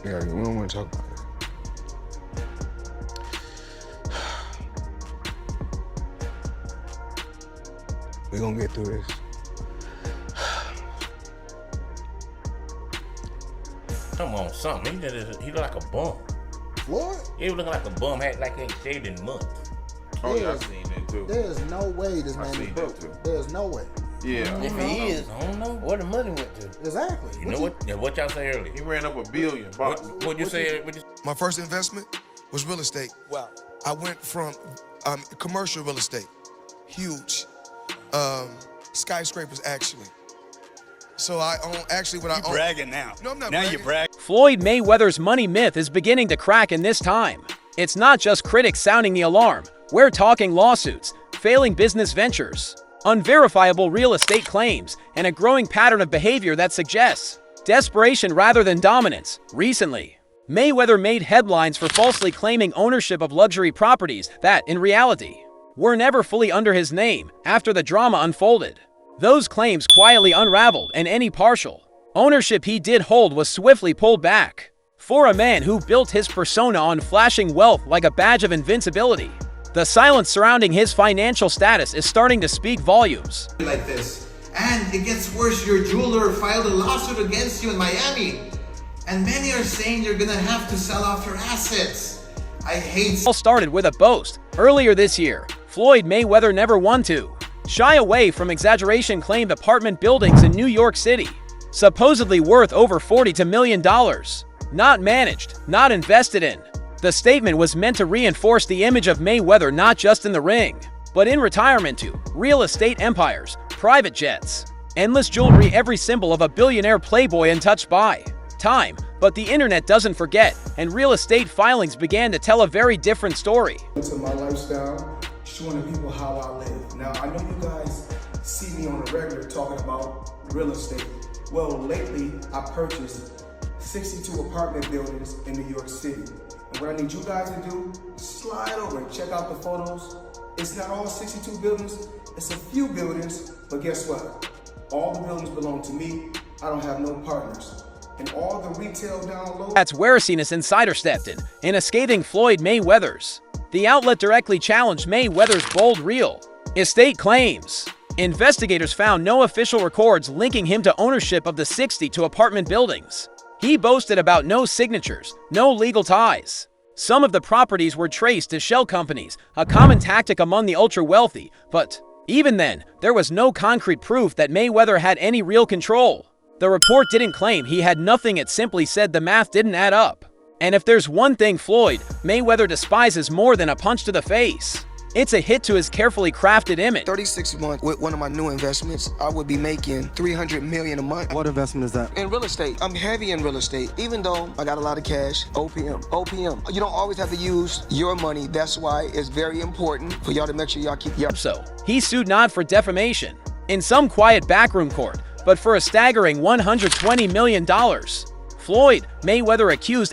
Yeah, we don't want to talk about it. We're gonna get through this. Come on, something. He look like a bum. What? He was looking like a bum, had like he ain't shaved in months. Oh yeah, I seen that too. There's no way this I man is seen broke. that too. There's no way. Yeah. If he is, I don't know where the money went to. Exactly. You know what? Yeah, what y'all say earlier? He ran up $1 billion. What'd you say? My first investment was real estate. Wow. I went from commercial real estate, huge, skyscrapers actually. So I own what I own. Bragging now. No, I'm not now bragging. you brag. Floyd Mayweather's money myth is beginning to crack in this time. It's not just critics sounding the alarm. We're talking lawsuits, failing business ventures, unverifiable real estate claims, and a growing pattern of behavior that suggests desperation rather than dominance. Recently, Mayweather made headlines for falsely claiming ownership of luxury properties that, in reality, were never fully under his name after the drama unfolded. Those claims quietly unraveled, and any partial ownership he did hold was swiftly pulled back. For a man who built his persona on flashing wealth like a badge of invincibility, the silence surrounding his financial status is starting to speak volumes. Like this. And it gets worse, your jeweler filed a lawsuit against you in Miami. And many are saying you're gonna have to sell off your assets. I hate... It all started with a boast. Earlier this year, Floyd Mayweather never wanted to shy away from exaggeration-claimed apartment buildings in New York City, supposedly worth over $40 million. Not managed, not invested in. The statement was meant to reinforce the image of Mayweather not just in the ring, but in retirement too. Real estate empires, private jets, endless jewelry, every symbol of a billionaire playboy untouched by time. But the internet doesn't forget, and real estate filings began to tell a very different story. To my lifestyle, showing the people how I live. Now, I know you guys see me on a regular talking about real estate. Well, lately, I purchased 62 apartment buildings in New York City. And what I need you guys to do, slide over and check out the photos. It's not all 62 buildings, it's a few buildings, but guess what? All the buildings belong to me. I don't have no partners. And all the retail down low. That's where CNES Insider stepped in a scathing Floyd Mayweather's. The outlet directly challenged Mayweather's bold real estate claims. Investigators found no official records linking him to ownership of the 62 apartment buildings. He boasted about no signatures, no legal ties. Some of the properties were traced to shell companies, a common tactic among the ultra-wealthy, but even then, there was no concrete proof that Mayweather had any real control. The report didn't claim he had nothing, it simply said the math didn't add up. And if there's one thing Floyd Mayweather despises more than a punch to the face, it's a hit to his carefully crafted image. 36 months with one of my new investments, I would be making $300 million a month. What investment is that? In real estate. I'm heavy in real estate. Even though I got a lot of cash, OPM. You don't always have to use your money. That's why it's very important for y'all to make sure y'all keep your... So, he sued not for defamation in some quiet backroom court, but for a staggering $120 million. Floyd Mayweather accused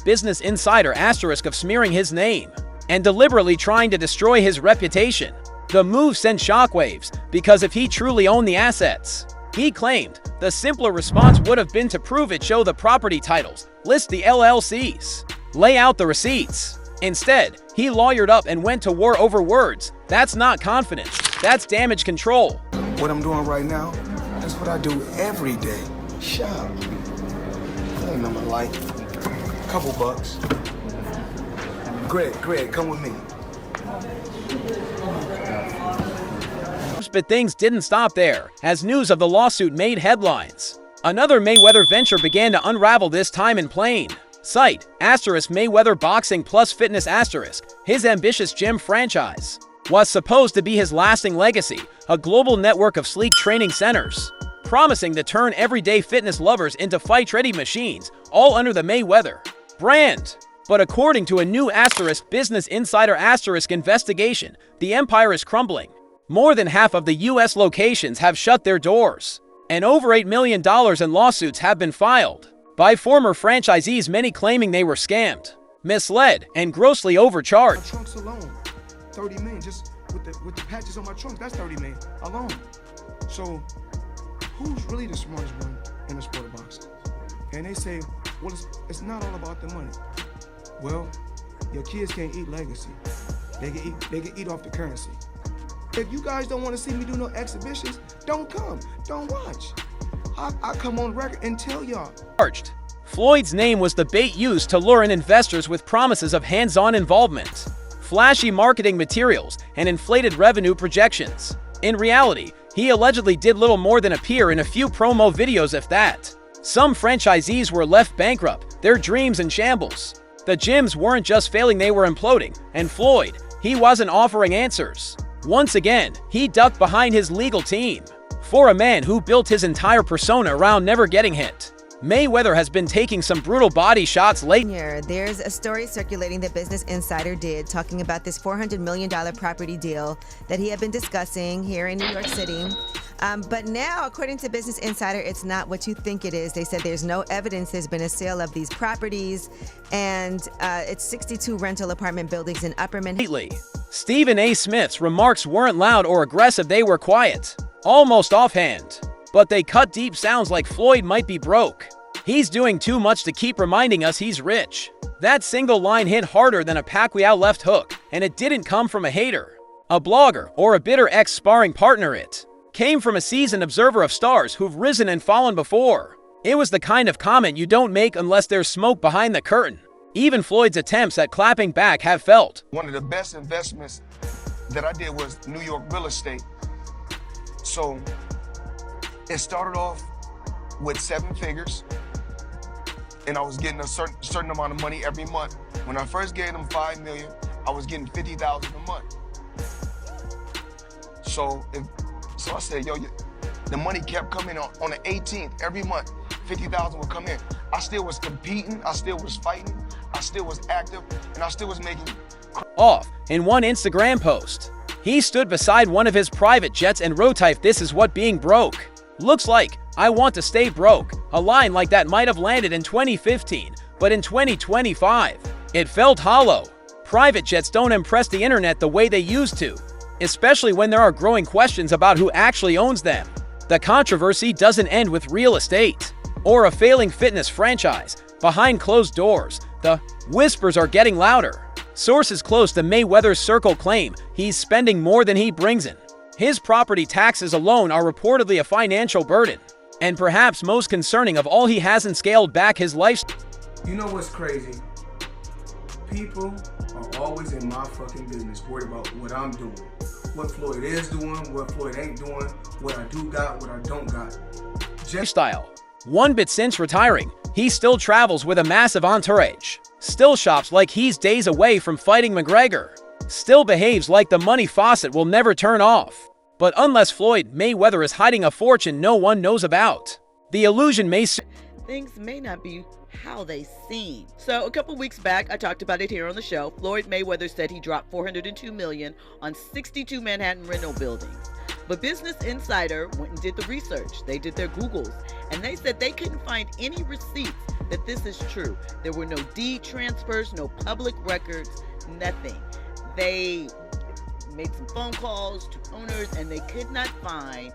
Business Insider of smearing his name and deliberately trying to destroy his reputation. The move sent shockwaves because if he truly owned the assets, he claimed the simpler response would have been to prove it, show the property titles, list the LLCs, lay out the receipts. Instead, he lawyered up and went to war over words. That's not confidence, that's damage control. What I'm doing right now, that's what I do every day. Shop. That ain't nothing like couple bucks. Greg, come with me. But things didn't stop there, as news of the lawsuit made headlines. Another Mayweather venture began to unravel, this time in plain sight. Mayweather Boxing Plus Fitness *. His ambitious gym franchise was supposed to be his lasting legacy, a global network of sleek training centers, promising to turn everyday fitness lovers into fight-ready machines, all under the Mayweather brand. But according to a new Business Insider investigation, the empire is crumbling. More than half of the U.S. locations have shut their doors, and over $8 million in lawsuits have been filed by former franchisees, many claiming they were scammed, misled, and grossly overcharged. My trunks alone, 30 million, just with the patches on my trunk, that's 30 million alone. So, who's really the smartest one in the sport of boxing? And they say, Well, it's not all about the money. Well, your kids can't eat legacy. They can eat off the currency. If you guys don't want to see me do no exhibitions, don't come, don't watch. I come on record and tell y'all. Floyd's name was the bait used to lure in investors with promises of hands-on involvement, flashy marketing materials, and inflated revenue projections. In reality, he allegedly did little more than appear in a few promo videos, if that. Some franchisees were left bankrupt, their dreams in shambles. The gyms weren't just failing, they were imploding, and Floyd, he wasn't offering answers. Once again, he ducked behind his legal team. For a man who built his entire persona around never getting hit, Mayweather has been taking some brutal body shots lately. There's a story circulating that Business Insider did talking about this $400 million property deal that he had been discussing here in New York City. But now, according to Business Insider, it's not what you think it is. They said there's no evidence there's been a sale of these properties, and it's 62 rental apartment buildings in Upper Manhattan. Stephen A. Smith's remarks weren't loud or aggressive, they were quiet, almost offhand. But they cut deep, sounds like Floyd might be broke. He's doing too much to keep reminding us he's rich. That single line hit harder than a Pacquiao left hook, and it didn't come from a hater, a blogger, or a bitter ex-sparring partner. It came from a seasoned observer of stars who've risen and fallen before. It was the kind of comment you don't make unless there's smoke behind the curtain. Even Floyd's attempts at clapping back have felt. One of the best investments that I did was New York real estate. So it started off with 7 figures, and I was getting a certain amount of money every month. When I first gave them $5 million, I was getting $50,000 a month. So I said, yo, the money kept coming on the 18th every month. 50,000 would come in. I still was competing, I still was fighting, I still was active, and I still was making off in one Instagram post. He stood beside one of his private jets and wrote, "This is what being broke looks like. I want to stay broke." A line like that might have landed in 2015, but in 2025, it felt hollow. Private jets don't impress the internet the way they used to, especially when there are growing questions about who actually owns them. The controversy doesn't end with real estate or a failing fitness franchise. Behind closed doors, the whispers are getting louder. Sources close to Mayweather's circle claim he's spending more than he brings in. His property taxes alone are reportedly a financial burden. And perhaps most concerning of all, he hasn't scaled back his lifestyle. You know what's crazy? People are always in my fucking business, worried about what I'm doing. What Floyd is doing, what Floyd ain't doing, what I do got, what I don't got. Lifestyle. One bit since retiring, he still travels with a massive entourage. Still shops like he's days away from fighting McGregor. Still behaves like the money faucet will never turn off. But unless Floyd Mayweather is hiding a fortune no one knows about, the illusion may... Things may not be how they seem. So a couple weeks back, I talked about it here on the show. Floyd Mayweather said he dropped $402 million on 62 Manhattan rental buildings. But Business Insider went and did the research. They did their Googles, and they said they couldn't find any receipts that this is true. There were no deed transfers, no public records, nothing. They made some phone calls to owners, and they could not find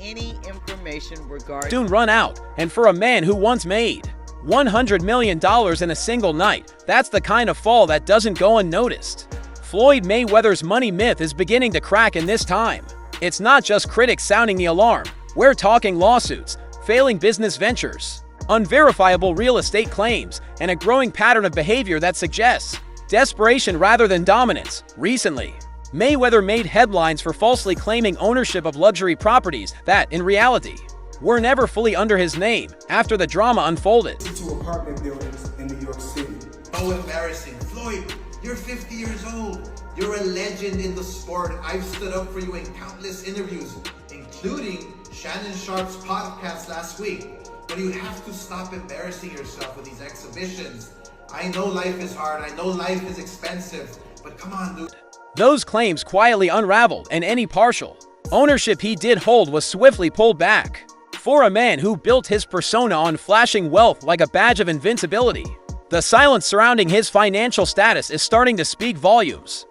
any information regarding... Soon run out, and for a man who once made $100 million in a single night, that's the kind of fall that doesn't go unnoticed. Floyd Mayweather's money myth is beginning to crack, in this time it's not just critics sounding the alarm. We're talking lawsuits, failing business ventures, unverifiable real estate claims, and a growing pattern of behavior that suggests desperation rather than dominance. Recently, Mayweather made headlines for falsely claiming ownership of luxury properties that, in reality, were never fully under his name after the drama unfolded. 2 apartment buildings in New York City. So embarrassing. Floyd, you're 50 years old. You're a legend in the sport. I've stood up for you in countless interviews, including Shannon Sharp's podcast last week. But you have to stop embarrassing yourself with these exhibitions. I know life is hard. I know life is expensive. But come on, dude. Those claims quietly unraveled, and any partial ownership he did hold was swiftly pulled back. For a man who built his persona on flashing wealth like a badge of invincibility, the silence surrounding his financial status is starting to speak volumes.